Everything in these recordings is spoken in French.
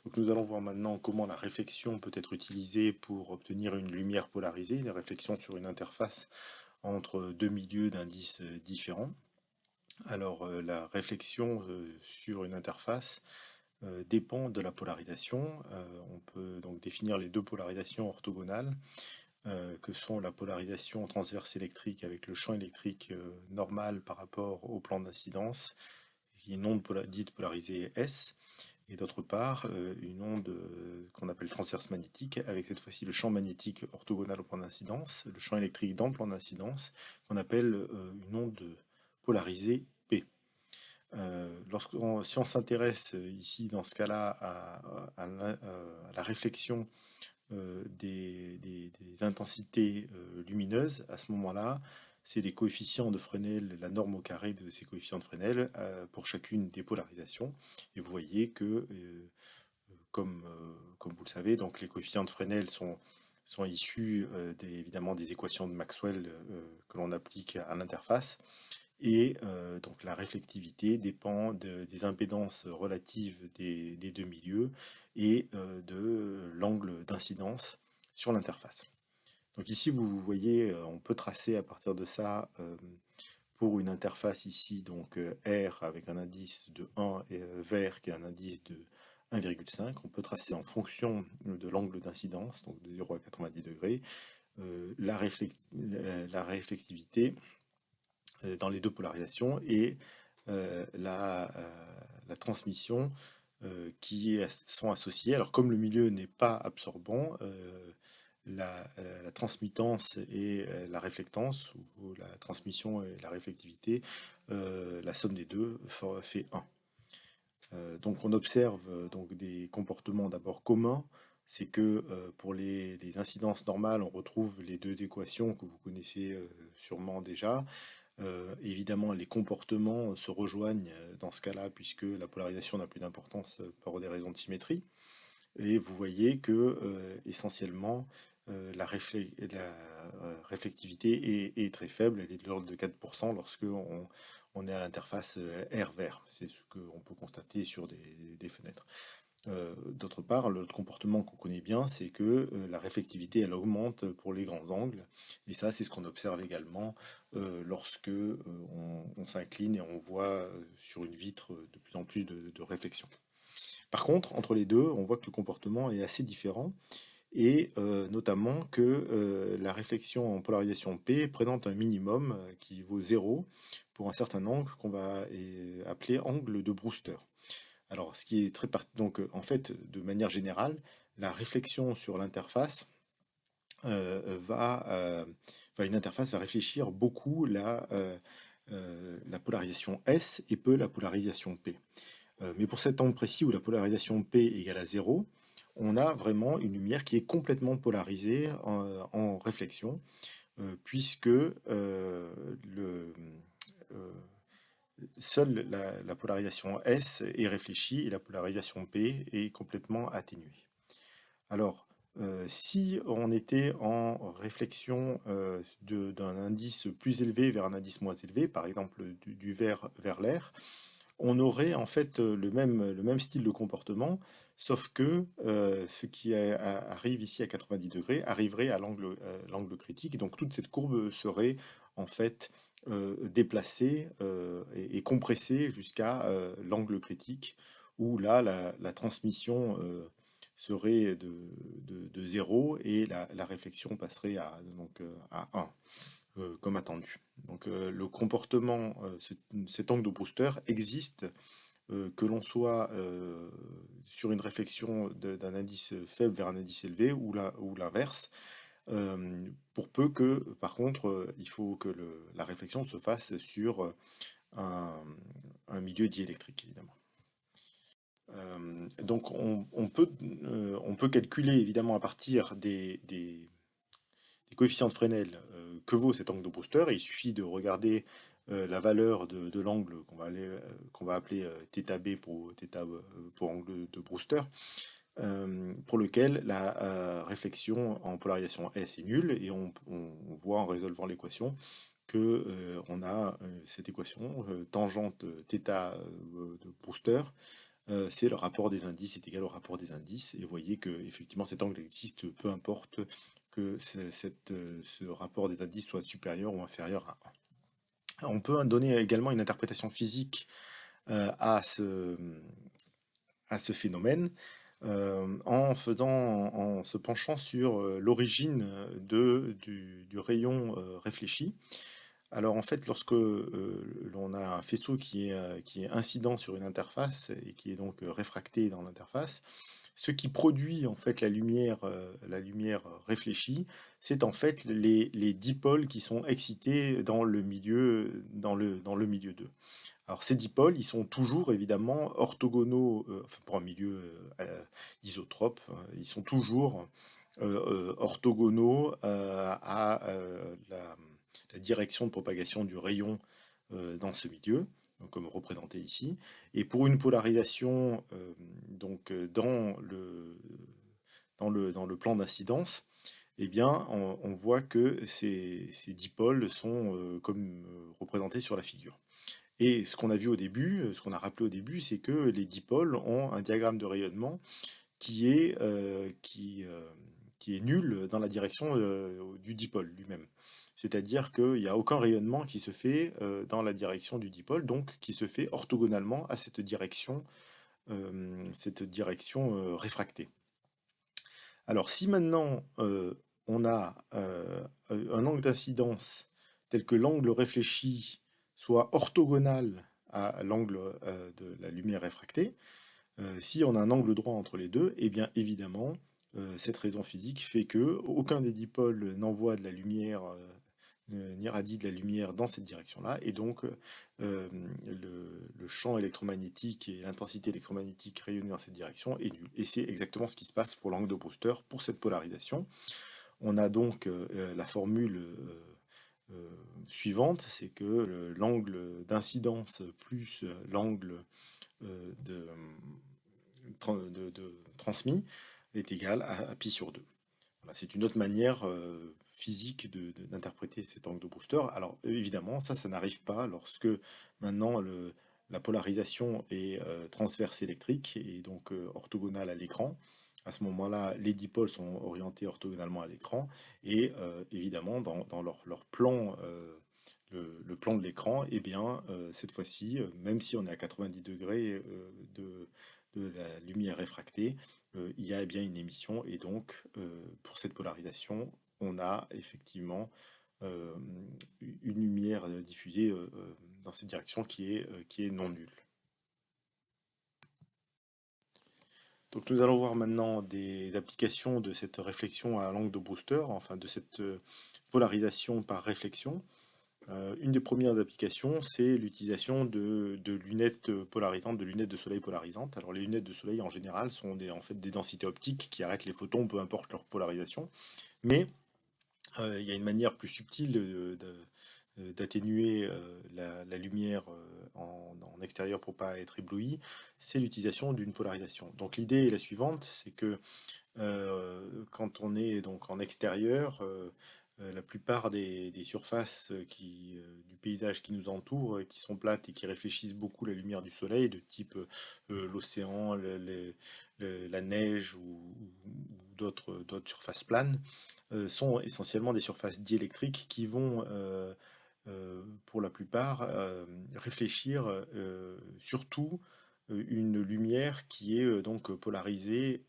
Donc nous allons voir maintenant comment la réflexion peut être utilisée pour obtenir une lumière polarisée, la réflexion sur une interface entre deux milieux d'indices différents. Alors la réflexion sur une interface dépend de la polarisation. On peut donc définir les deux polarisations orthogonales que sont la polarisation transverse électrique avec le champ électrique normal par rapport au plan d'incidence, qui est une onde dite polarisée S, et d'autre part une onde qu'on appelle transverse magnétique, avec cette fois-ci le champ magnétique orthogonal au plan d'incidence, le champ électrique dans le plan d'incidence, qu'on appelle une onde polarisée P. Si on s'intéresse ici dans ce cas-là à la réflexion des intensités lumineuses, à ce moment-là, c'est les coefficients de Fresnel, la norme au carré de ces coefficients de Fresnel pour chacune des polarisations. Et vous voyez que, comme vous le savez, donc les coefficients de Fresnel sont issus évidemment des équations de Maxwell que l'on applique à l'interface. Et donc la réflectivité dépend des impédances relatives des deux milieux et de l'angle d'incidence sur l'interface. Donc ici, vous voyez, on peut tracer à partir de ça, pour une interface ici, donc R avec un indice de 1 et vert qui est un indice de 1,5, on peut tracer en fonction de l'angle d'incidence, donc de 0 à 90 degrés, la réflectivité dans les deux polarisations et la transmission qui sont associées. Alors comme le milieu n'est pas absorbant, la transmittance et la réflectance, ou la transmission et la réflectivité, la somme des deux fait 1. Donc on observe donc des comportements d'abord communs, c'est que pour les incidences normales, on retrouve les deux équations que vous connaissez sûrement déjà. Évidemment, les comportements se rejoignent dans ce cas-là, puisque la polarisation n'a plus d'importance pour des raisons de symétrie. Et vous voyez que essentiellement, la réflectivité est très faible, elle est de l'ordre de 4% lorsque on est à l'interface R vert. C'est ce qu'on peut constater sur des fenêtres. D'autre part, le comportement qu'on connaît bien, c'est que la réflectivité, elle augmente pour les grands angles. Et ça, c'est ce qu'on observe également lorsque on s'incline et on voit sur une vitre de plus en plus de réflexion. Par contre, entre les deux, on voit que le comportement est assez différent, et notamment que la réflexion en polarisation P présente un minimum qui vaut 0 pour un certain angle qu'on va appeler angle de Brewster. Alors, ce qui est donc en fait, de manière générale, la réflexion sur l'interface une interface va réfléchir beaucoup la polarisation S et peu la polarisation P. Mais pour cet angle précis où la polarisation P égale à 0, on a vraiment une lumière qui est complètement polarisée en réflexion, puisque seule la polarisation S est réfléchie et la polarisation P est complètement atténuée. Alors, si on était en réflexion d'un indice plus élevé vers un indice moins élevé, par exemple du vert vers l'air, on aurait en fait le même style de comportement, sauf que ce qui arrive ici à 90 degrés arriverait à l'angle critique, donc toute cette courbe serait en fait déplacée et compressée jusqu'à l'angle critique, où là la transmission serait de 0 et la réflexion passerait à 1. Comme attendu. Donc le comportement, cet angle de Brewster existe, que l'on soit sur une réflexion d'un indice faible vers un indice élevé ou l'inverse, pour peu que, par contre, il faut que la réflexion se fasse sur un, un milieu diélectrique, évidemment. Donc on peut calculer évidemment à partir des coefficients de Fresnel que vaut cet angle de Brewster, et il suffit de regarder la valeur de l'angle qu'on va appeler θB pour angle de Brewster, pour lequel la réflexion en polarisation S est nulle, et on voit en résolvant l'équation que on a cette équation tangente θ de Brewster c'est le rapport des indices est égal au rapport des indices. Et vous voyez que effectivement cet angle existe, peu importe que ce rapport des indices soit supérieur ou inférieur à 1. On peut donner également une interprétation physique à ce phénomène en se penchant sur l'origine du rayon réfléchi. Alors en fait, lorsque l'on a un faisceau qui est incident sur une interface et qui est donc réfracté dans l'interface, ce qui produit en fait la lumière réfléchie, c'est en fait les dipôles qui sont excités dans le milieu, dans le milieu 2. Alors ces dipôles, ils sont toujours évidemment orthogonaux, enfin, pour un milieu isotrope, ils sont toujours orthogonaux à la direction de propagation du rayon dans ce milieu, donc comme représenté ici. Et pour une polarisation dans le plan d'incidence, eh bien, on voit que ces dipôles sont comme représentés sur la figure. Et ce qu'on a vu au début, ce qu'on a rappelé au début, c'est que les dipôles ont un diagramme de rayonnement qui est, qui est nul dans la direction du dipôle lui-même. C'est-à-dire qu'il n'y a aucun rayonnement qui se fait dans la direction du dipôle, donc qui se fait orthogonalement à cette direction réfractée. Alors si maintenant on a un angle d'incidence tel que l'angle réfléchi soit orthogonal à l'angle de la lumière réfractée, si on a un angle droit entre les deux, eh bien évidemment, cette raison physique fait que aucun des dipôles n'envoie de la lumière, n'irradie de la lumière dans cette direction-là, et donc le champ électromagnétique et l'intensité électromagnétique rayonnée dans cette direction est nul. Et c'est exactement ce qui se passe pour l'angle de Brewster, pour cette polarisation. On a donc la formule suivante, c'est que l'angle d'incidence plus l'angle de, de transmis est égal à pi sur 2. Voilà, c'est une autre manière physique d'interpréter cet angle de Brewster. Alors évidemment, ça n'arrive pas lorsque maintenant la polarisation est transverse électrique et donc orthogonale à l'écran. À ce moment-là, les dipôles sont orientés orthogonalement à l'écran et évidemment dans leur plan, le plan de l'écran, et bien cette fois-ci, même si on est à 90 degrés de la lumière réfractée, il y a bien une émission, et donc pour cette polarisation, on a effectivement euh, une lumière diffusée dans cette direction qui est non nulle. Donc nous allons voir maintenant des applications de cette réflexion à l'angle de Brewster, enfin de cette polarisation par réflexion. Une des premières applications, c'est l'utilisation de lunettes polarisantes, de lunettes de soleil polarisantes. Alors les lunettes de soleil en général sont en fait des densités optiques qui arrêtent les photons, peu importe leur polarisation. Mais il y a une manière plus subtile d'atténuer la lumière en extérieur pour pas être ébloui, c'est l'utilisation d'une polarisation. Donc l'idée est la suivante, c'est que quand on est donc en extérieur, la plupart des surfaces du paysage qui nous entoure, qui sont plates et qui réfléchissent beaucoup la lumière du soleil, de type l'océan, la neige ou d'autres surfaces planes, sont essentiellement des surfaces diélectriques qui vont, pour la plupart, réfléchir surtout une lumière qui est donc polarisée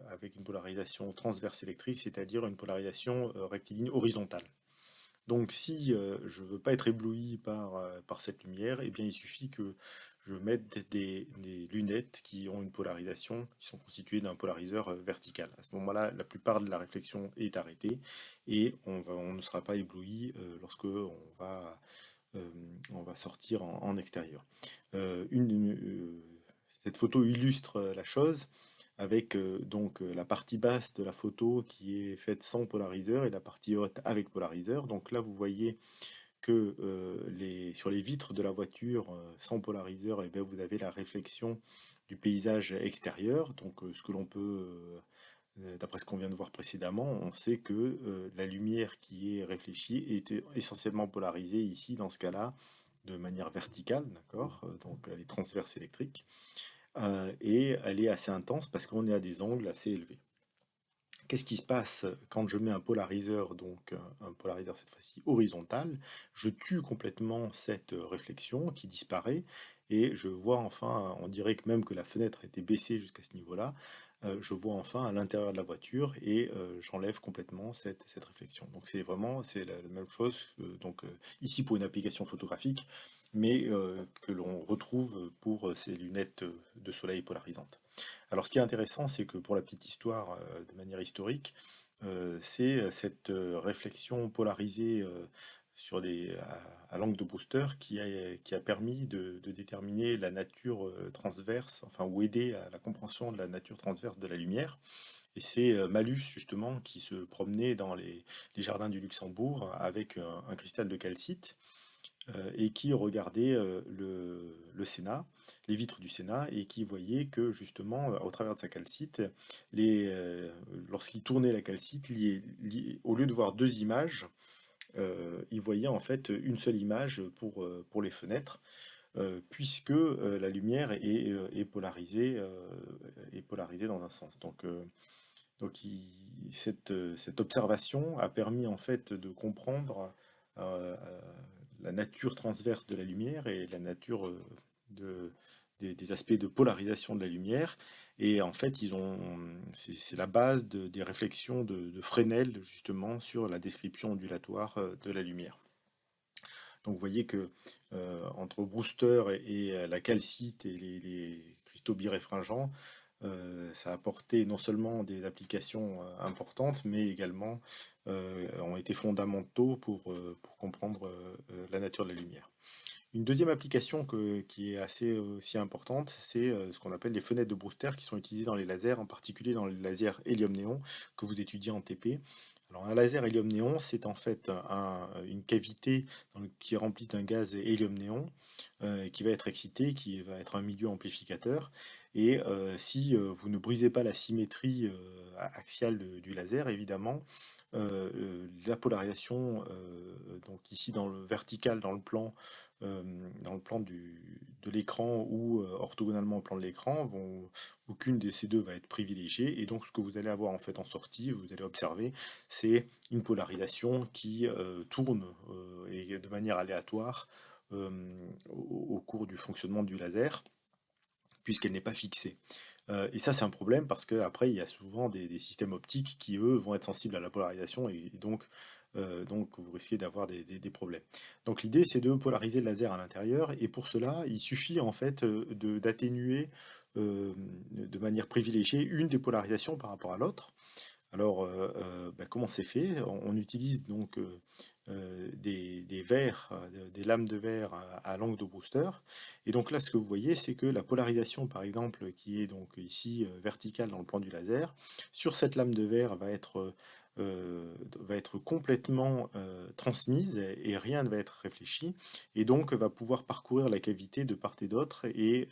avec une polarisation transverse électrique, c'est-à-dire une polarisation rectiligne horizontale. Donc si je ne veux pas être ébloui par cette lumière, eh bien il suffit que je mette des lunettes qui ont une polarisation, qui sont constituées d'un polariseur vertical. À ce moment-là, la plupart de la réflexion est arrêtée et on ne sera pas ébloui lorsque euh, on va sortir en extérieur. Cette photo illustre la chose avec la partie basse de la photo qui est faite sans polariseur et la partie haute avec polariseur. Donc là, vous voyez que sur les vitres de la voiture sans polariseur, eh bien, vous avez la réflexion du paysage extérieur. Donc ce que l'on peut, d'après ce qu'on vient de voir précédemment, on sait que la lumière qui est réfléchie est essentiellement polarisée ici, dans ce cas-là, de manière verticale, d'accord? Donc elle est transverse électrique. et elle est assez intense parce qu'on est à des angles assez élevés. Qu'est-ce qui se passe quand je mets un polariseur, donc un polariseur cette fois-ci horizontal? Je tue complètement cette réflexion qui disparaît et je vois enfin, on dirait que même que la fenêtre était baissée jusqu'à ce niveau-là, je vois enfin à l'intérieur de la voiture et j'enlève complètement cette réflexion. Donc c'est vraiment c'est la même chose, donc ici pour une application photographique, mais que l'on retrouve pour ces lunettes de soleil polarisantes. Alors, ce qui est intéressant, c'est que pour la petite histoire, de manière historique, c'est cette réflexion polarisée sur à l'angle de Brewster qui a permis de déterminer la nature transverse, enfin, ou aider à la compréhension de la nature transverse de la lumière. Et c'est Malus, justement, qui se promenait dans les jardins du Luxembourg avec un cristal de calcite et qui regardait le Sénat, les vitres du Sénat, et qui voyait que justement, au travers de sa calcite, lorsqu'il tournait la calcite, au lieu de voir deux images, il voyait en fait une seule image pour les fenêtres, puisque la lumière est polarisée dans un sens. Cette observation a permis en fait de comprendre euh, la nature transverse de la lumière et la nature des aspects de polarisation de la lumière. Et en fait, c'est la base des réflexions de Fresnel justement sur la description ondulatoire de la lumière. Donc vous voyez que entre Brewster et la calcite et les cristaux biréfringents, ça a apporté non seulement des applications importantes, mais également ont été fondamentaux pour comprendre la nature de la lumière. Une deuxième application qui est assez aussi importante, c'est ce qu'on appelle les fenêtres de Brewster qui sont utilisées dans les lasers, en particulier dans les lasers hélium-néon que vous étudiez en TP. Alors un laser hélium-néon, c'est en fait une cavité qui est remplie d'un gaz hélium-néon qui va être excité, qui va être un milieu amplificateur. Et si vous ne brisez pas la symétrie axiale du laser, évidemment, la polarisation, donc ici dans le vertical, euh, dans le plan de l'écran ou orthogonalement au plan de l'écran, aucune de ces deux va être privilégiée. Et donc ce que vous allez avoir en fait en sortie, vous allez observer, c'est une polarisation qui tourne et de manière aléatoire euh, au cours du fonctionnement du laser, puisqu'elle n'est pas fixée. Et ça, c'est un problème parce qu'après, il y a souvent des systèmes optiques qui, eux, vont être sensibles à la polarisation et donc vous risquez d'avoir des problèmes. Donc l'idée, c'est de polariser le laser à l'intérieur et pour cela, il suffit en fait d'atténuer de manière privilégiée une des polarisations par rapport à l'autre. Alors, comment c'est fait? On utilise donc des verres, des lames de verre à l'angle de Brewster. Et donc là, ce que vous voyez, c'est que la polarisation, par exemple, qui est donc ici verticale dans le plan du laser, sur cette lame de verre va être complètement transmise et rien ne va être réfléchi. Et donc va pouvoir parcourir la cavité de part et d'autre et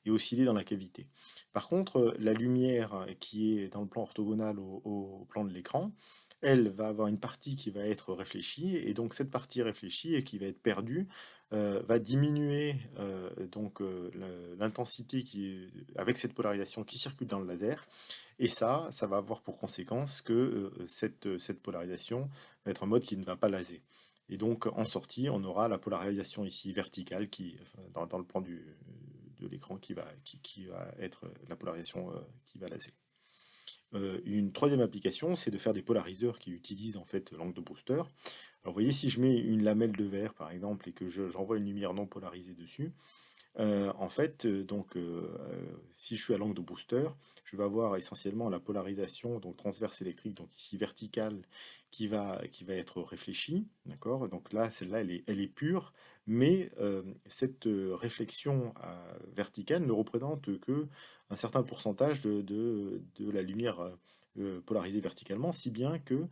osciller dans la cavité. Par contre, la lumière qui est dans le plan orthogonal au plan de l'écran, elle va avoir une partie qui va être réfléchie, et donc cette partie réfléchie et qui va être perdue va diminuer l'intensité avec cette polarisation qui circule dans le laser, et ça va avoir pour conséquence que cette polarisation va être un mode qui ne va pas laser. Et donc en sortie, on aura la polarisation ici verticale dans le plan de l'écran qui va être la polarisation qui va laser. Une troisième application, c'est de faire des polariseurs qui utilisent en fait l'angle de Brewster. Alors vous voyez, si je mets une lamelle de verre par exemple et que j'envoie une lumière non polarisée dessus, en fait, si je suis à l'angle de Brewster, je vais avoir essentiellement la polarisation donc transverse électrique, donc ici verticale, qui va être réfléchie, d'accord? Donc là, celle-là, elle est pure, mais cette réflexion verticale ne représente que un certain pourcentage de la lumière polarisée verticalement, si bien que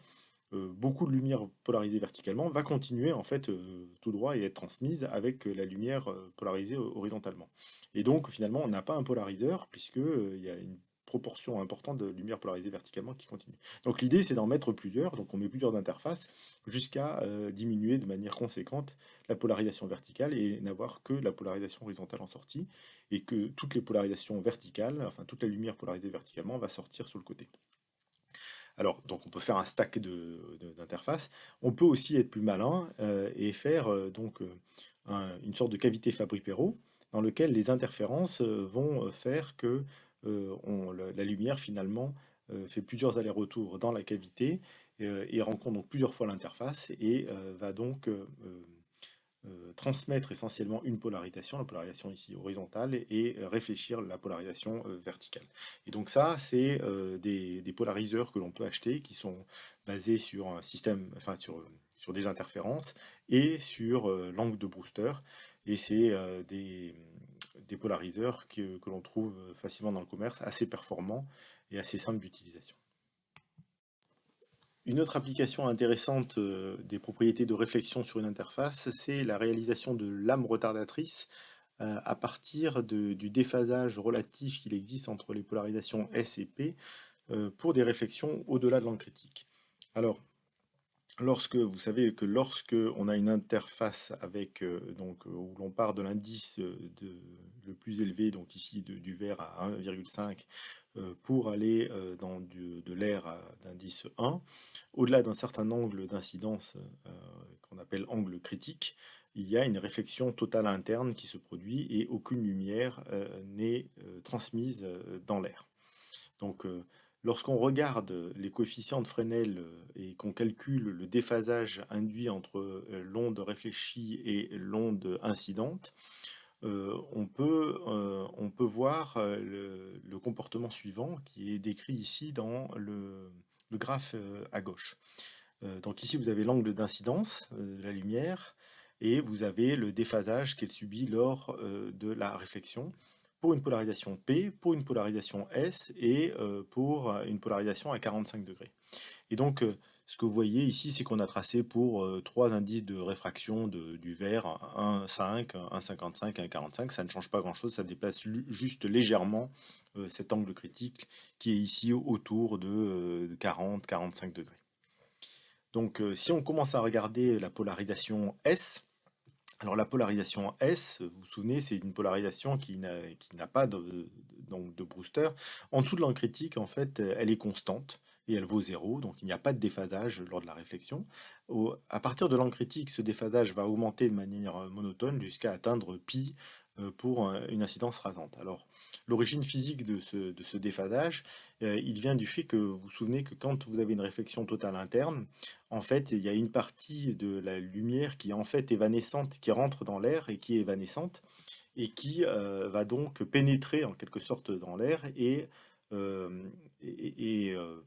beaucoup de lumière polarisée verticalement va continuer en fait tout droit et être transmise avec la lumière polarisée horizontalement. Et donc finalement on n'a pas un polariseur puisque il y a une proportion importante de lumière polarisée verticalement qui continue. Donc l'idée, c'est d'en mettre plusieurs, donc on met plusieurs interfaces, jusqu'à diminuer de manière conséquente la polarisation verticale et n'avoir que la polarisation horizontale en sortie, et que toutes les polarisations verticales, enfin toute la lumière polarisée verticalement, va sortir sur le côté. Alors, donc on peut faire un stack d'interfaces. On peut aussi être plus malin et faire une sorte de cavité Fabry-Pérot dans lequel les interférences vont faire que la lumière finalement fait plusieurs allers-retours dans la cavité et rencontre donc plusieurs fois l'interface et va donc transmettre essentiellement une polarisation, la polarisation ici horizontale, et réfléchir la polarisation verticale. Et donc ça, c'est des polariseurs que l'on peut acheter qui sont basés sur un système, enfin sur des interférences et sur l'angle de Brewster. Et c'est des polariseurs que l'on trouve facilement dans le commerce, assez performants et assez simples d'utilisation. Une autre application intéressante des propriétés de réflexion sur une interface, c'est la réalisation de lames retardatrices à partir du déphasage relatif qu'il existe entre les polarisations S et P pour des réflexions au-delà de l'angle critique. Alors, vous savez que lorsque on a une interface avec où l'on part de l'indice le plus élevé, donc ici du vert à 1,5 pour aller dans de l'air d'indice 1, au-delà d'un certain angle d'incidence qu'on appelle angle critique, il y a une réflexion totale interne qui se produit et aucune lumière n'est transmise dans l'air. Donc lorsqu'on regarde les coefficients de Fresnel et qu'on calcule le déphasage induit entre l'onde réfléchie et l'onde incidente, on peut voir le comportement suivant qui est décrit ici dans le graphe à gauche. Donc ici vous avez l'angle d'incidence de la lumière et vous avez le déphasage qu'elle subit lors de la réflexion pour une polarisation P, pour une polarisation S et pour une polarisation à 45 degrés. Et donc ce que vous voyez ici, c'est qu'on a tracé pour trois indices de réfraction du verre, 1,5, 1,55, 1,45. Ça ne change pas grand-chose, ça déplace juste légèrement cet angle critique qui est ici autour de 40-45 degrés. Donc si on commence à regarder la polarisation S, alors la polarisation S, vous vous souvenez, c'est une polarisation qui n'a pas de Brewster. En dessous de l'angle critique, en fait, elle est constante et elle vaut 0, donc il n'y a pas de déphasage lors de la réflexion. À partir de l'angle critique, ce déphasage va augmenter de manière monotone jusqu'à atteindre pi pour une incidence rasante. Alors, l'origine physique de ce déphasage, il vient du fait que vous vous souvenez que quand vous avez une réflexion totale interne, en fait, il y a une partie de la lumière qui est en fait évanescente, qui rentre dans l'air et qui est évanescente, et qui va donc pénétrer en quelque sorte dans l'air et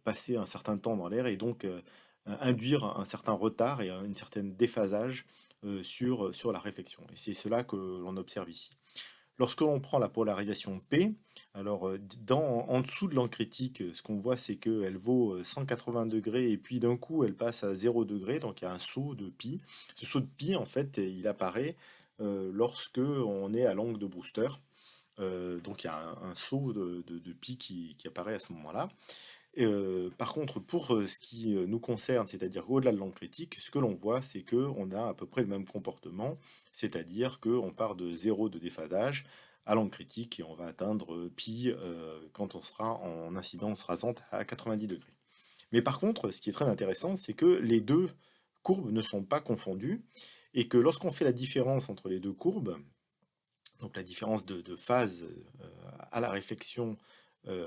passer un certain temps dans l'air, et donc induire un certain retard et un certain déphasage sur la réflexion. Et c'est cela que l'on observe ici. Lorsque l'on prend la polarisation P, alors en dessous de l'angle critique, ce qu'on voit, c'est qu'elle vaut 180 degrés et puis d'un coup, elle passe à 0 degré, donc il y a un saut de pi. Ce saut de pi, en fait, il apparaît lorsque on est à l'angle de Brewster. Donc il y a un saut de pi qui apparaît à ce moment-là. Par contre, pour ce qui nous concerne, c'est-à-dire au-delà de l'angle critique, ce que l'on voit, c'est qu'on a à peu près le même comportement, c'est-à-dire qu'on part de 0 de déphasage à l'angle critique et on va atteindre pi quand on sera en incidence rasante à 90 degrés. Mais par contre, ce qui est très intéressant, c'est que les deux courbes ne sont pas confondues et que lorsqu'on fait la différence entre les deux courbes, donc la différence de phase à la réflexion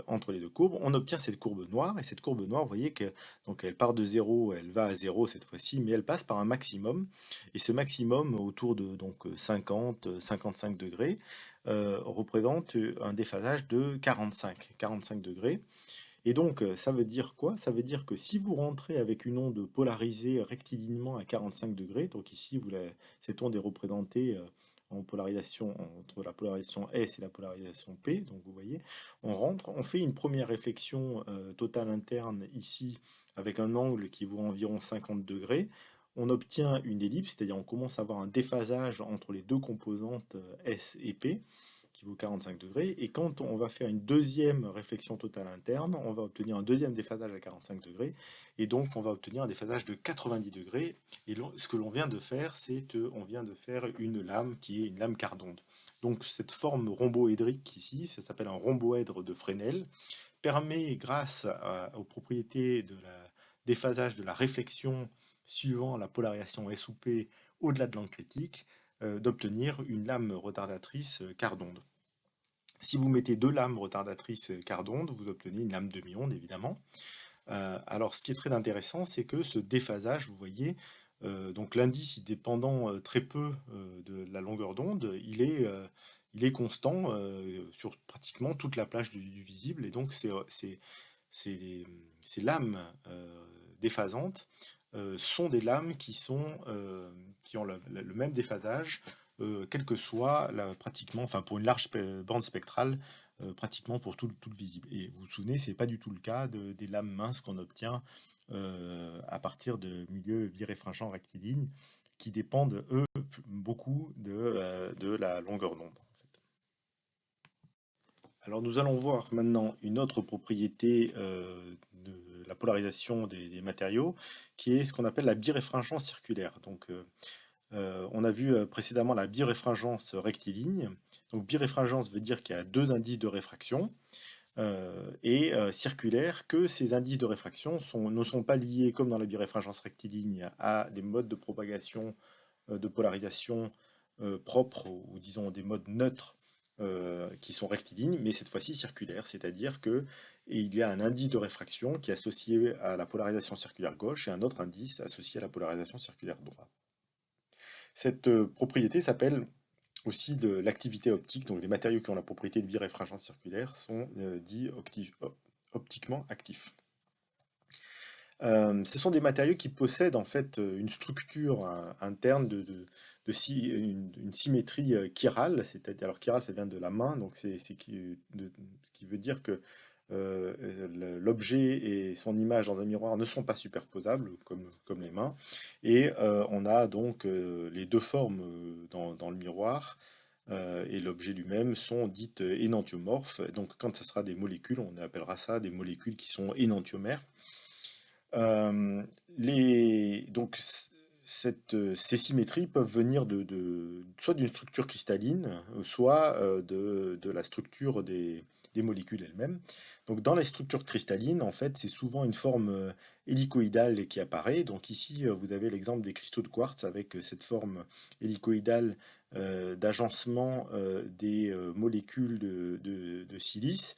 entre les deux courbes, on obtient cette courbe noire, et cette courbe noire, vous voyez que donc elle part de 0, elle va à 0 cette fois-ci, mais elle passe par un maximum, et ce maximum autour de 50-55 degrés représente un déphasage de 45 degrés. Et donc ça veut dire quoi? Ça veut dire que si vous rentrez avec une onde polarisée rectilignement à 45 degrés, donc ici cette onde est représentée en polarisation entre la polarisation S et la polarisation P, donc vous voyez, on rentre, on fait une première réflexion totale interne ici avec un angle qui vaut environ 50 degrés, on obtient une ellipse, c'est-à-dire on commence à avoir un déphasage entre les deux composantes S et P, qui vaut 45 degrés. Et quand on va faire une deuxième réflexion totale interne, on va obtenir un deuxième déphasage à 45 degrés. Et donc, on va obtenir un déphasage de 90 degrés. Et ce que l'on vient de faire, c'est qu'on vient de faire une lame qui est une lame quart d'onde. Donc, cette forme rhomboédrique ici, ça s'appelle un rhomboèdre de Fresnel, permet, grâce aux propriétés de la déphasage de la réflexion suivant la polarisation S ou P au-delà de l'angle critique, d'obtenir une lame retardatrice quart d'onde. Si vous mettez deux lames retardatrices quart d'onde, vous obtenez une lame demi-onde, évidemment. Alors, ce qui est très intéressant, c'est que ce déphasage, vous voyez, donc l'indice dépendant très peu de la longueur d'onde, il est constant sur pratiquement toute la plage du visible, et donc ces lames déphasantes sont des lames qui ont le même déphasage, quel que soit pratiquement, enfin pour une large bande spectrale, pratiquement pour tout le visible. Et vous vous souvenez, c'est pas du tout le cas des lames minces qu'on obtient à partir de milieux biréfringents rectilignes, qui dépendent, eux, beaucoup de la longueur d'onde. Alors nous allons voir maintenant une autre propriété de la polarisation des matériaux, qui est ce qu'on appelle la biréfringence circulaire. Donc on a vu précédemment la biréfringence rectiligne. Donc biréfringence veut dire qu'il y a deux indices de réfraction, et circulaire que ces indices de réfraction ne sont pas liés, comme dans la biréfringence rectiligne, à des modes de propagation de polarisation propres, ou disons des modes neutres qui sont rectilignes, mais cette fois-ci circulaires, c'est-à-dire que il y a un indice de réfraction qui est associé à la polarisation circulaire gauche et un autre indice associé à la polarisation circulaire droite. Cette propriété s'appelle aussi de l'activité optique, donc les matériaux qui ont la propriété de biréfringence circulaire sont dits optiquement actifs. Ce sont des matériaux qui possèdent en fait une structure interne une symétrie chirale, c'est-à-dire, alors chirale ça vient de la main, donc ce qui veut dire que l'objet et son image dans un miroir ne sont pas superposables comme les mains, et on a donc les deux formes dans le miroir, et l'objet lui-même sont dites énantiomorphes. Donc quand ce sera des molécules, on appellera ça des molécules qui sont énantiomères. Donc ces symétries peuvent venir soit d'une structure cristalline, soit de la structure des molécules elles-mêmes. Donc dans les structures cristallines, en fait, c'est souvent une forme hélicoïdale qui apparaît. Donc ici, vous avez l'exemple des cristaux de quartz avec cette forme hélicoïdale d'agencement des molécules de silice.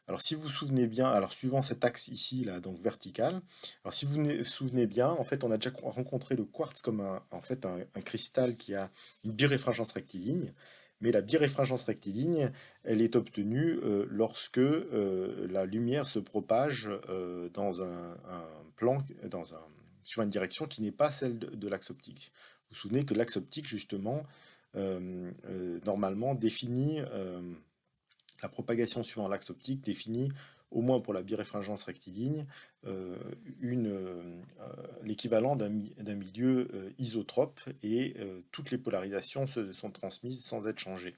Alors si vous vous souvenez bien, alors suivant cet axe ici, là, donc vertical, alors si vous vous souvenez bien, en fait on a déjà rencontré le quartz comme un cristal qui a une biréfringence rectiligne, mais la biréfringence rectiligne, elle est obtenue lorsque la lumière se propage dans un plan, sur une direction qui n'est pas celle de l'axe optique. Vous vous souvenez que l'axe optique, justement, normalement définit la propagation suivant l'axe optique définit, au moins pour la biréfringence rectiligne, l'équivalent d'un milieu isotrope, et toutes les polarisations sont transmises sans être changées.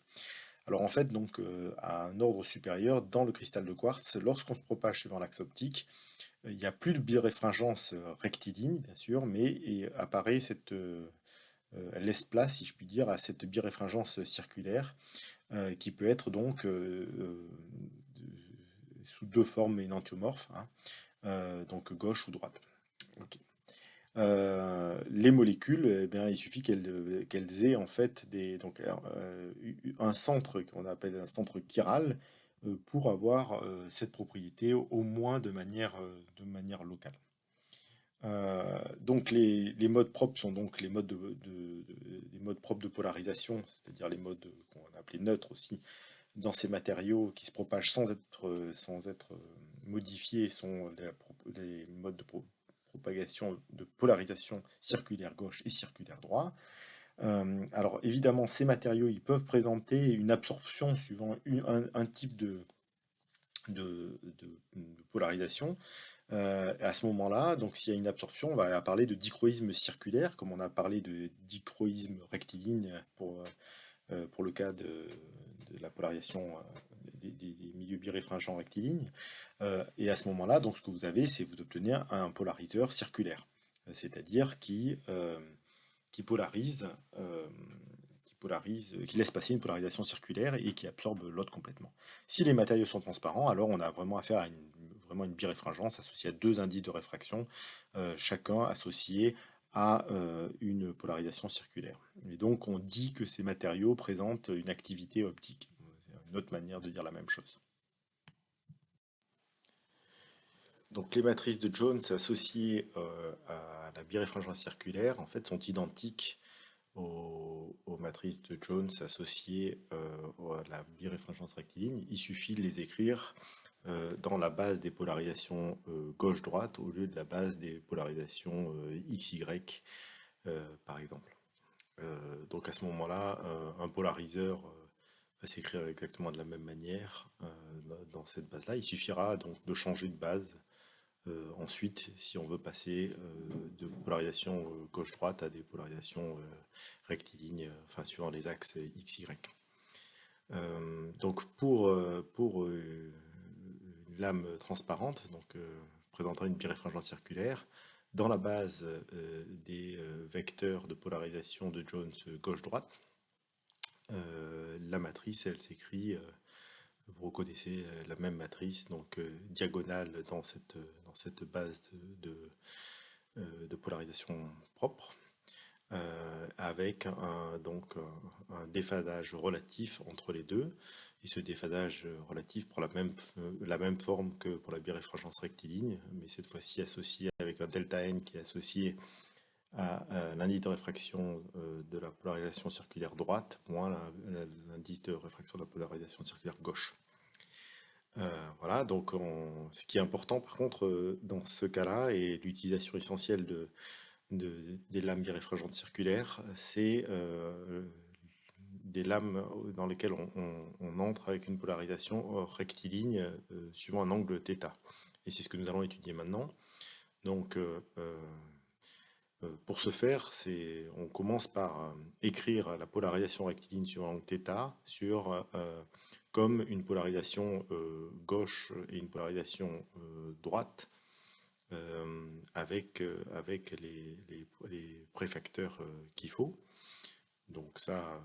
Alors en fait, donc, à un ordre supérieur, dans le cristal de quartz, lorsqu'on se propage suivant l'axe optique, il n'y a plus de biréfringence rectiligne, bien sûr, mais apparaît elle laisse place, si je puis dire, à cette biréfringence circulaire, qui peut être donc sous deux formes énantiomorphes, hein, donc gauche ou droite. Okay. Les molécules, eh bien, il suffit qu'elles aient en fait un centre qu'on appelle un centre chiral pour avoir cette propriété, au moins de manière locale. Donc les modes propres sont donc les modes les modes propres de polarisation, c'est-à-dire les modes qu'on appelait neutres aussi, dans ces matériaux qui se propagent sans être modifiés, sont les modes de propagation de polarisation circulaire gauche et circulaire droit. Alors évidemment, ces matériaux, ils peuvent présenter une absorption suivant un type de polarisation. À ce moment-là, donc s'il y a une absorption, on va parler de dichroïsme circulaire, comme on a parlé de dichroïsme rectiligne pour le cas de la polarisation des milieux biréfringents rectilignes. Et à ce moment-là, donc ce que vous avez, c'est vous obtenez un polariseur circulaire, c'est-à-dire qui polarise, qui laisse passer une polarisation circulaire et qui absorbe l'autre complètement. Si les matériaux sont transparents, alors on a vraiment affaire à vraiment une biréfringence associée à deux indices de réfraction, chacun associé à une polarisation circulaire. Et donc on dit que ces matériaux présentent une activité optique. C'est une autre manière de dire la même chose. Donc les matrices de Jones associées à la biréfringence circulaire en fait sont identiques aux matrices de Jones associées à la biréfringence rectiligne. Il suffit de les écrire dans la base des polarisations gauche-droite au lieu de la base des polarisations XY, par exemple. Donc à ce moment-là, un polariseur va s'écrire exactement de la même manière dans cette base-là. Il suffira donc de changer de base ensuite, si on veut passer de polarisation gauche-droite à des polarisations rectilignes, enfin suivant les axes XY. Donc pour une lame transparente, donc présentant une biréfringence circulaire, dans la base des vecteurs de polarisation de Jones gauche-droite, la matrice, elle s'écrit, vous reconnaissez la même matrice, donc diagonale dans cette base de polarisation propre, avec donc un déphasage relatif entre les deux. Et ce déphasage relatif prend la même forme que pour la biréfringence rectiligne, mais cette fois-ci associé avec un delta n qui est associé à l'indice de réfraction de la polarisation circulaire droite moins l'indice de réfraction de la polarisation circulaire gauche. Voilà, donc ce qui est important par contre dans ce cas-là, et l'utilisation essentielle des lames biréfringentes circulaires, c'est des lames dans lesquelles on entre avec une polarisation rectiligne suivant un angle θ. Et c'est ce que nous allons étudier maintenant. Donc pour ce faire, on commence par écrire la polarisation rectiligne sur l'angle θ comme une polarisation gauche et une polarisation droite avec les préfacteurs qu'il faut. Donc ça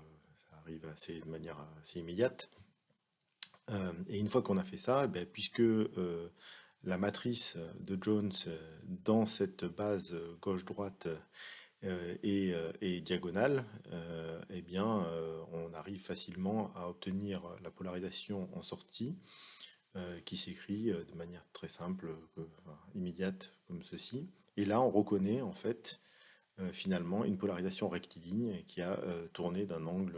arrive de manière assez immédiate. Et une fois qu'on a fait ça, puisque la matrice de Jones dans cette base gauche-droite est diagonale, on arrive facilement à obtenir la polarisation en sortie qui s'écrit de manière très simple, immédiate, comme ceci. Et là, on reconnaît en fait finalement une polarisation rectiligne qui a tourné d'un angle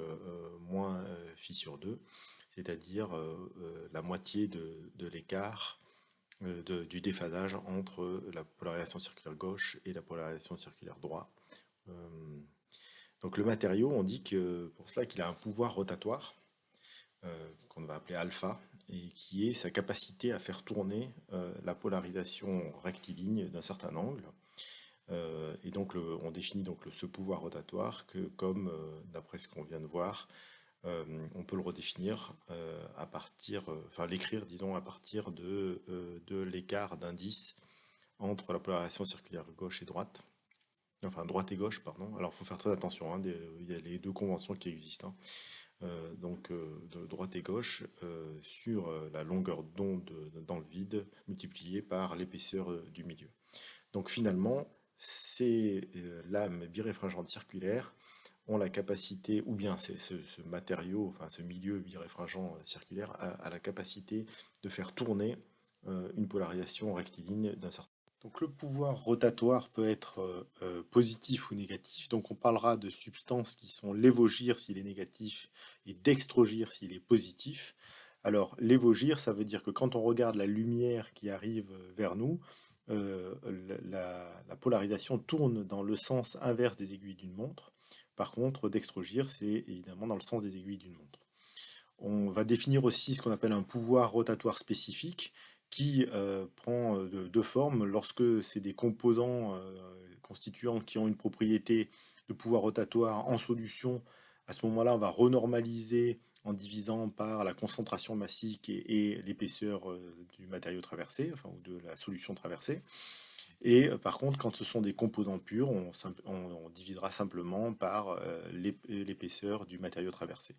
moins phi sur 2, c'est-à-dire la moitié de l'écart du déphasage entre la polarisation circulaire gauche et la polarisation circulaire droite. Donc le matériau, on dit que pour cela qu'il a un pouvoir rotatoire qu'on va appeler alpha, et qui est sa capacité à faire tourner la polarisation rectiligne d'un certain angle. Et donc on définit donc ce pouvoir rotatoire comme, d'après ce qu'on vient de voir, on peut le redéfinir à partir, l'écrire disons à partir de l'écart d'indice entre la polarisation circulaire gauche et droite. Enfin droite et gauche, pardon. Alors il faut faire très attention, hein, il y a les deux conventions qui existent. Donc de droite et gauche sur la longueur d'onde dans le vide multipliée par l'épaisseur du milieu. Donc finalement, ces lames biréfringentes circulaires ont la capacité, ou bien ce matériau, enfin ce milieu biréfringent circulaire a la capacité de faire tourner une polarisation rectiligne d'un certain. Donc le pouvoir rotatoire peut être positif ou négatif. Donc on parlera de substances qui sont lévogires s'il est négatif et dextrogires s'il est positif. Alors lévogire, ça veut dire que quand on regarde la lumière qui arrive vers nous, la polarisation tourne dans le sens inverse des aiguilles d'une montre. Par contre, dextrogire, c'est évidemment dans le sens des aiguilles d'une montre. On va définir aussi ce qu'on appelle un pouvoir rotatoire spécifique qui prend deux formes lorsque c'est des composants constituants qui ont une propriété de pouvoir rotatoire en solution. À ce moment-là, on va renormaliser en divisant par la concentration massique et l'épaisseur du matériau traversé, enfin, ou de la solution traversée. Et par contre, quand ce sont des composants purs, on divisera simplement par l'épaisseur du matériau traversé.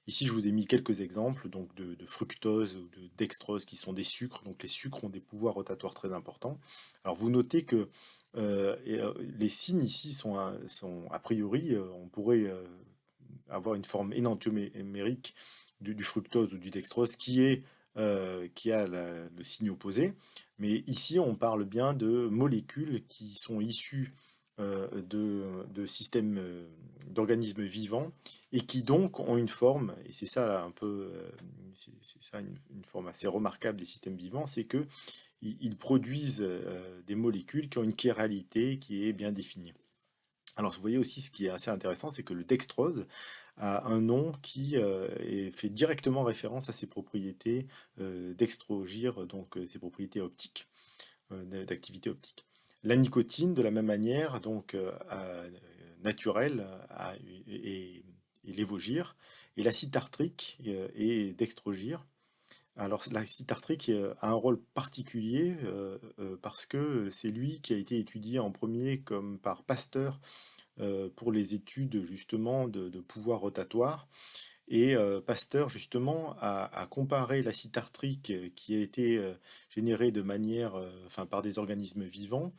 Ici, je vous ai mis quelques exemples donc de fructose ou de dextrose qui sont des sucres. Donc les sucres ont des pouvoirs rotatoires très importants. Alors vous notez que les signes ici sont a priori, on pourrait avoir une forme énantiomérique du fructose ou du dextrose qui a le signe opposé. Mais ici, on parle bien de molécules qui sont issues de systèmes d'organismes vivants et qui donc ont une forme, et c'est ça là, un peu, c'est ça une forme assez remarquable des systèmes vivants, c'est que ils produisent des molécules qui ont une chiralité qui est bien définie. Alors, vous voyez aussi ce qui est assez intéressant, c'est que le dextrose a un nom qui fait directement référence à ses propriétés d'extrogir, donc ses propriétés optiques, d'activité optique. La nicotine, de la même manière, donc naturelle, et l'évogir, et l'acide tartrique et dextrogir. Alors, l'acide tartrique a un rôle particulier parce que c'est lui qui a été étudié en premier comme par Pasteur pour les études justement de pouvoir rotatoire. Et Pasteur justement a comparé l'acide tartrique qui a été généré de manière, enfin par des organismes vivants,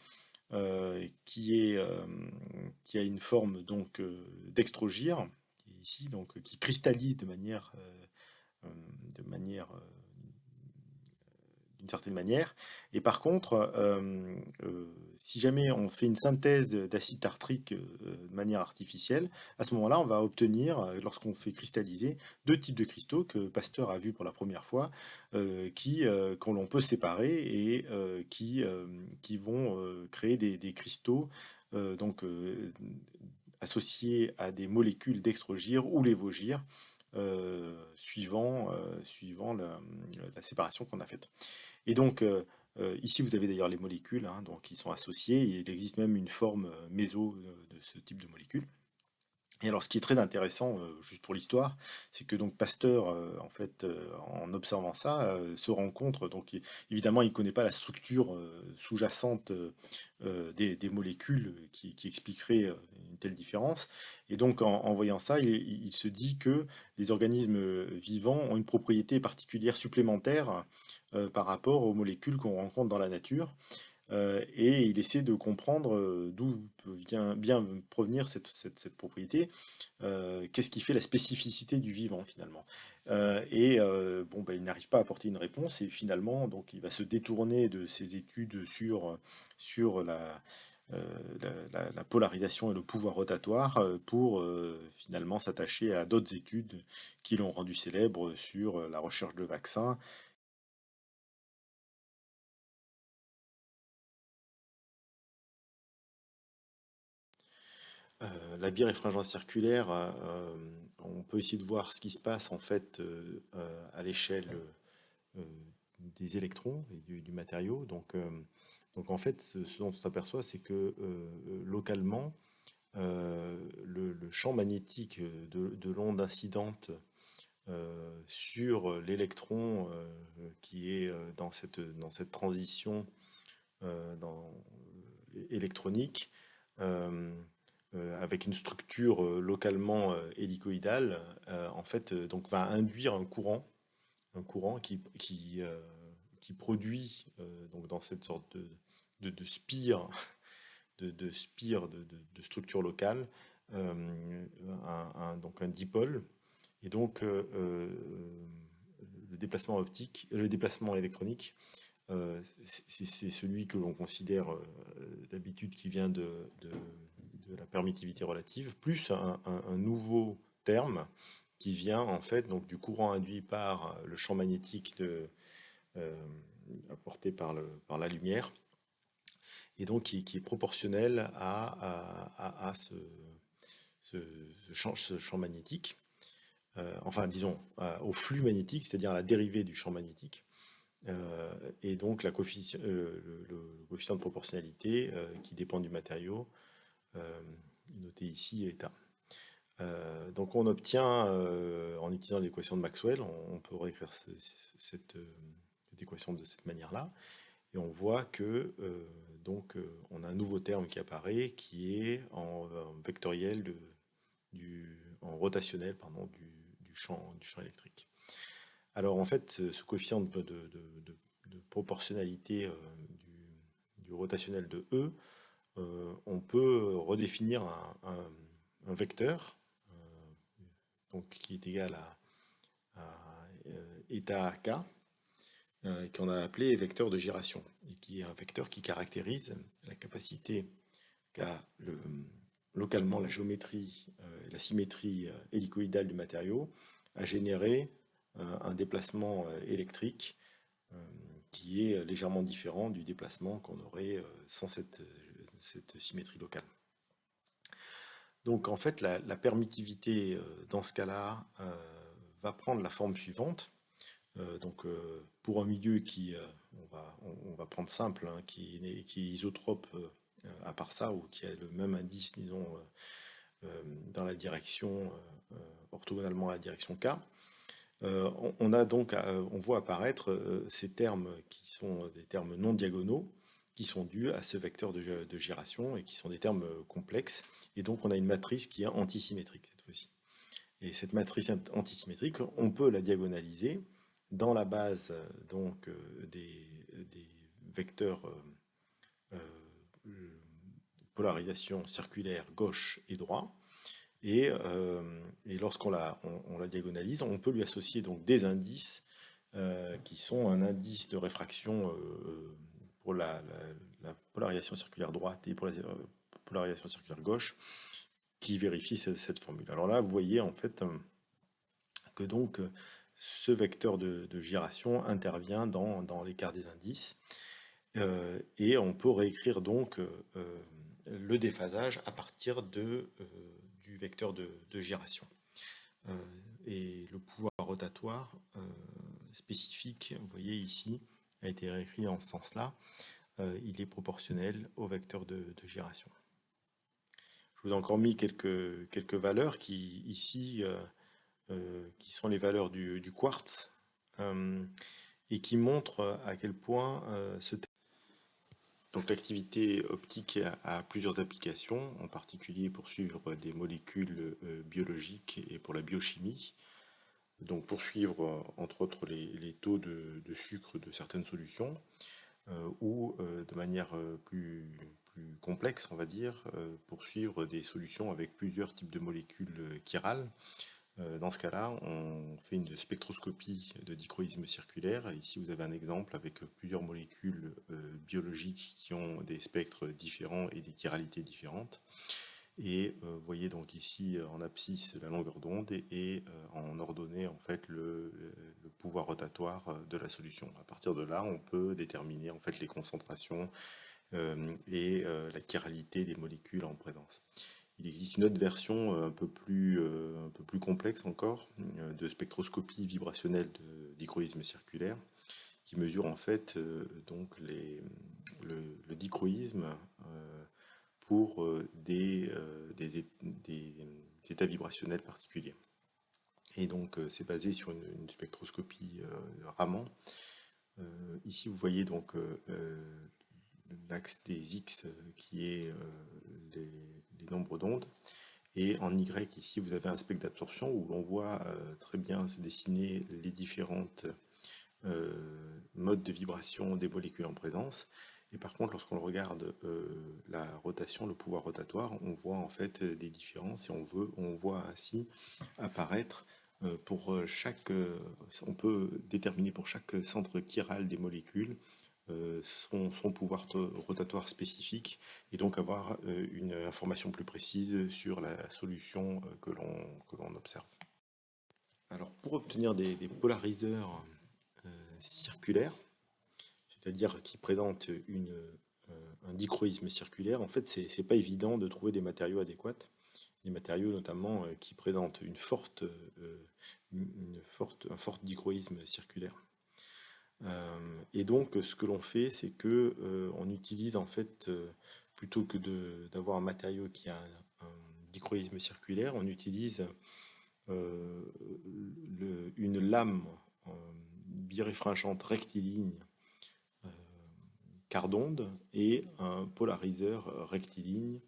qui a une forme donc d'extrogir, qui est ici donc qui cristallise de manière d'une certaine manière. Et par contre, si jamais on fait une synthèse d'acide tartrique de manière artificielle, à ce moment-là, on va obtenir, lorsqu'on fait cristalliser, deux types de cristaux que Pasteur a vus pour la première fois, qu'on l'on peut séparer et qui vont créer des cristaux donc associés à des molécules dextrogir ou lévogir, suivant la séparation qu'on a faite. Et donc, ici, vous avez d'ailleurs les molécules hein, donc, qui sont associées. Il existe même une forme méso de ce type de molécules. Et alors, ce qui est très intéressant, juste pour l'histoire, c'est que donc Pasteur, en fait, en observant ça, se rend compte, donc évidemment, il ne connaît pas la structure sous-jacente des molécules qui expliquerait une telle différence. Et donc, en voyant ça, il se dit que les organismes vivants ont une propriété particulière supplémentaire par rapport aux molécules qu'on rencontre dans la nature. Et il essaie de comprendre d'où peut bien provenir cette propriété, qu'est-ce qui fait la spécificité du vivant finalement. Bon, ben, il n'arrive pas à apporter une réponse et finalement donc, il va se détourner de ses études sur la polarisation et le pouvoir rotatoire pour finalement s'attacher à d'autres études qui l'ont rendu célèbre sur la recherche de vaccins. La biréfringence circulaire, on peut essayer de voir ce qui se passe en fait à l'échelle des électrons et du matériau. Donc en fait, ce dont on s'aperçoit, c'est que localement, le champ magnétique de l'onde incidente sur l'électron qui est dans cette transition électronique, avec une structure localement hélicoïdale, en fait, donc va induire un courant qui produit donc dans cette sorte de spire, de spire de structure locale, donc un dipôle. Et donc le déplacement électronique, c'est celui que l'on considère d'habitude qui vient de la permittivité relative, plus un nouveau terme qui vient en fait donc du courant induit par le champ magnétique euh, apporté par la lumière, et donc qui est proportionnel à ce champ magnétique, enfin disons au flux magnétique, c'est-à-dire à la dérivée du champ magnétique. Et donc le coefficient de proportionnalité qui dépend du matériau, noté ici, est A. Donc on obtient, en utilisant l'équation de Maxwell, on peut réécrire cette équation de cette manière-là, et on voit que on a un nouveau terme qui apparaît, qui est en vectoriel en rotationnel, pardon, du champ électrique. Alors en fait, ce coefficient de proportionnalité du rotationnel de E, on peut redéfinir un vecteur donc, qui est égal à état k, qu'on a appelé vecteur de gyration, et qui est un vecteur qui caractérise la capacité qu'a localement la géométrie, la symétrie hélicoïdale du matériau à générer un déplacement électrique qui est légèrement différent du déplacement qu'on aurait sans cette symétrie locale. Donc en fait, la permittivité dans ce cas-là va prendre la forme suivante. Pour un milieu qui, on va prendre simple, hein, qui est isotrope à part ça, ou qui a le même indice, disons, dans la direction, orthogonalement à la direction K, on a donc, on voit apparaître ces termes qui sont des termes non diagonaux, qui sont dus à ce vecteur de gyration et qui sont des termes complexes. Et donc on a une matrice qui est antisymétrique cette fois-ci. Et cette matrice antisymétrique, on peut la diagonaliser dans la base donc des vecteurs polarisation circulaire gauche et droit. Et lorsqu'on la diagonalise, on peut lui associer donc des indices qui sont un indice de réfraction pour la polarisation circulaire droite et pour la polarisation circulaire gauche, qui vérifie cette formule. Alors là, vous voyez en fait que donc ce vecteur de gyration intervient dans l'écart des indices, et on peut réécrire donc le déphasage à partir du vecteur de gyration. Et le pouvoir rotatoire spécifique, vous voyez ici, a été réécrit en ce sens-là. Il est proportionnel au vecteur de gyration. Je vous ai encore mis quelques valeurs qui, ici, qui sont les valeurs du quartz, et qui montrent à quel point donc l'activité optique a plusieurs applications, en particulier pour suivre des molécules biologiques et pour la biochimie. Donc pour suivre entre autres les taux de sucre de certaines solutions, ou de manière plus complexe, on va dire, pour suivre des solutions avec plusieurs types de molécules chirales. Dans ce cas-là, on fait une spectroscopie de dichroïsme circulaire. Ici, vous avez un exemple avec plusieurs molécules biologiques qui ont des spectres différents et des chiralités différentes. Et vous voyez donc ici en abscisse la longueur d'onde et en ordonnée en fait le pouvoir rotatoire de la solution. À partir de là, on peut déterminer en fait les concentrations et la chiralité des molécules en présence. Il existe une autre version un peu plus complexe encore de spectroscopie vibrationnelle de dichroïsme circulaire, qui mesure en fait donc le dichroïsme pour des états vibrationnels particuliers. Et donc c'est basé sur une spectroscopie Raman. Ici vous voyez donc l'axe des X qui est les nombres d'ondes. Et en Y, ici, vous avez un spectre d'absorption où l'on voit très bien se dessiner les différentes modes de vibration des molécules en présence. Et par contre, lorsqu'on regarde la rotation, le pouvoir rotatoire, on voit en fait des différences et on voit ainsi apparaître on peut déterminer pour chaque centre chiral des molécules son pouvoir rotatoire spécifique et donc avoir une information plus précise sur la solution que l'on observe. Alors pour obtenir des polariseurs circulaires, c'est-à-dire qui présentent un dichroïsme circulaire, en fait c'est pas évident de trouver des matériaux adéquats, des matériaux notamment qui présentent un fort dichroïsme circulaire. Et donc ce que l'on fait, c'est que on utilise en fait plutôt que d'avoir un matériau qui a un dichroïsme circulaire, on utilise une lame biréfringente rectiligne quart d'onde et un polariseur rectiligne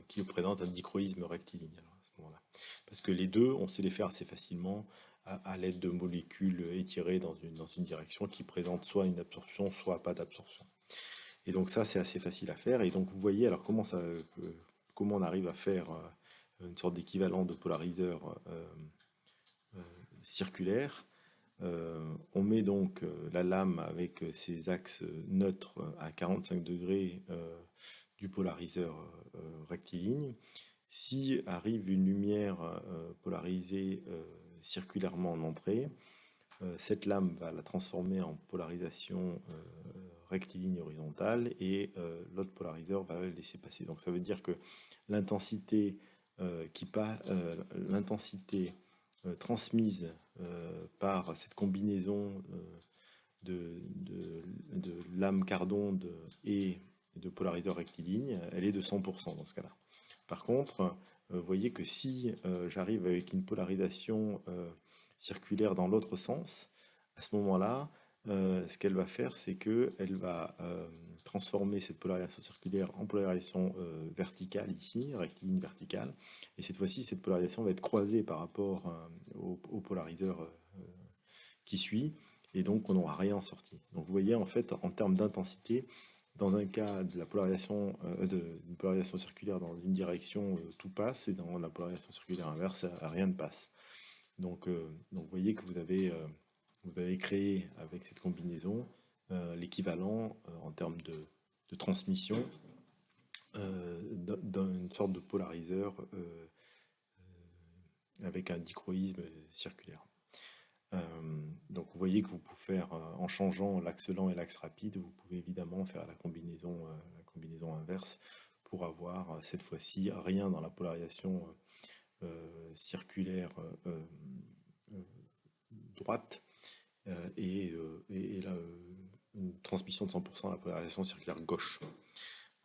qui présente un dichroïsme rectiligne alors, à ce moment-là. Parce que les deux, on sait les faire assez facilement à l'aide de molécules étirées dans une direction qui présentent soit une absorption, soit pas d'absorption. Et donc ça, c'est assez facile à faire. Et donc vous voyez alors comment on arrive à faire une sorte d'équivalent de polariseur circulaire. On met donc la lame avec ses axes neutres à 45 degrés du polariseur rectiligne. Si arrive une lumière polarisée circulairement en entrée, cette lame va la transformer en polarisation rectiligne horizontale et l'autre polariseur va la laisser passer. Donc ça veut dire que l'intensité transmise par cette combinaison de lame quart d'onde et de polariseur rectiligne, elle est de 100% dans ce cas-là. Par contre, vous voyez que si j'arrive avec une polarisation circulaire dans l'autre sens, à ce moment-là, ce qu'elle va faire, c'est qu'elle va transformer cette polarisation circulaire en polarisation verticale ici, rectiligne verticale. Et cette fois-ci, cette polarisation va être croisée par rapport au polariseur qui suit. Et donc, on n'aura rien en sortie. Donc, vous voyez, en fait, en termes d'intensité, dans un cas de la polarisation, d'une polarisation circulaire dans une direction, tout passe, et dans la polarisation circulaire inverse, rien ne passe. Donc vous voyez que vous avez créé avec cette combinaison l'équivalent en termes de transmission d'une sorte de polariseur avec un dichroïsme circulaire. Donc vous voyez que vous pouvez faire, en changeant l'axe lent et l'axe rapide, vous pouvez évidemment faire la combinaison inverse pour avoir cette fois-ci rien dans la polarisation circulaire droite et là, une transmission de 100% à la polarisation circulaire gauche.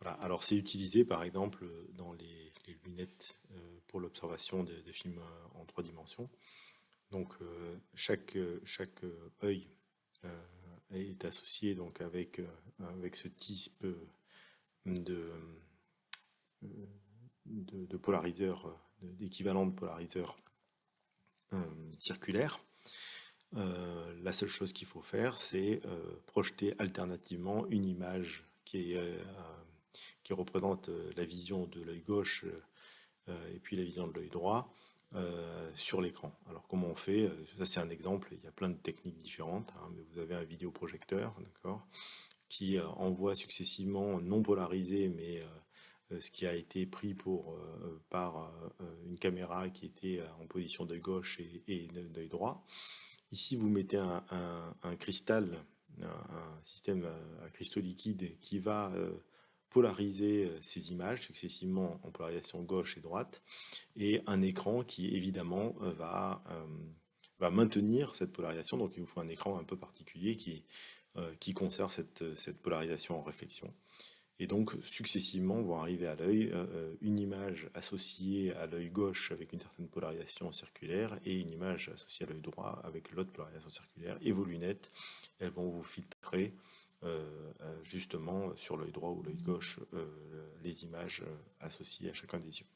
Voilà. Alors c'est utilisé par exemple dans les lunettes pour l'observation des films en 3 dimensions. Donc chaque œil est associé donc avec ce type de polariseur, d'équivalent de polariseur circulaire. La seule chose qu'il faut faire, c'est projeter alternativement une image qui représente la vision de l'œil gauche et puis la vision de l'œil droit sur l'écran. Alors comment on fait? Ça c'est un exemple, il y a plein de techniques différentes, hein, mais vous avez un vidéoprojecteur, d'accord, qui envoie successivement non polarisé, mais ce qui a été pris par une caméra qui était en position d'œil gauche et d'œil droit. Ici, vous mettez un cristal, un système à cristaux liquides qui va polariser ces images successivement en polarisation gauche et droite, et un écran qui évidemment va maintenir cette polarisation. Donc il vous faut un écran un peu particulier qui conserve cette polarisation en réflexion. Et donc, successivement, vont arriver à l'œil une image associée à l'œil gauche avec une certaine polarisation circulaire et une image associée à l'œil droit avec l'autre polarisation circulaire. Et vos lunettes, elles vont vous filtrer justement sur l'œil droit ou l'œil gauche les images associées à chacun des yeux.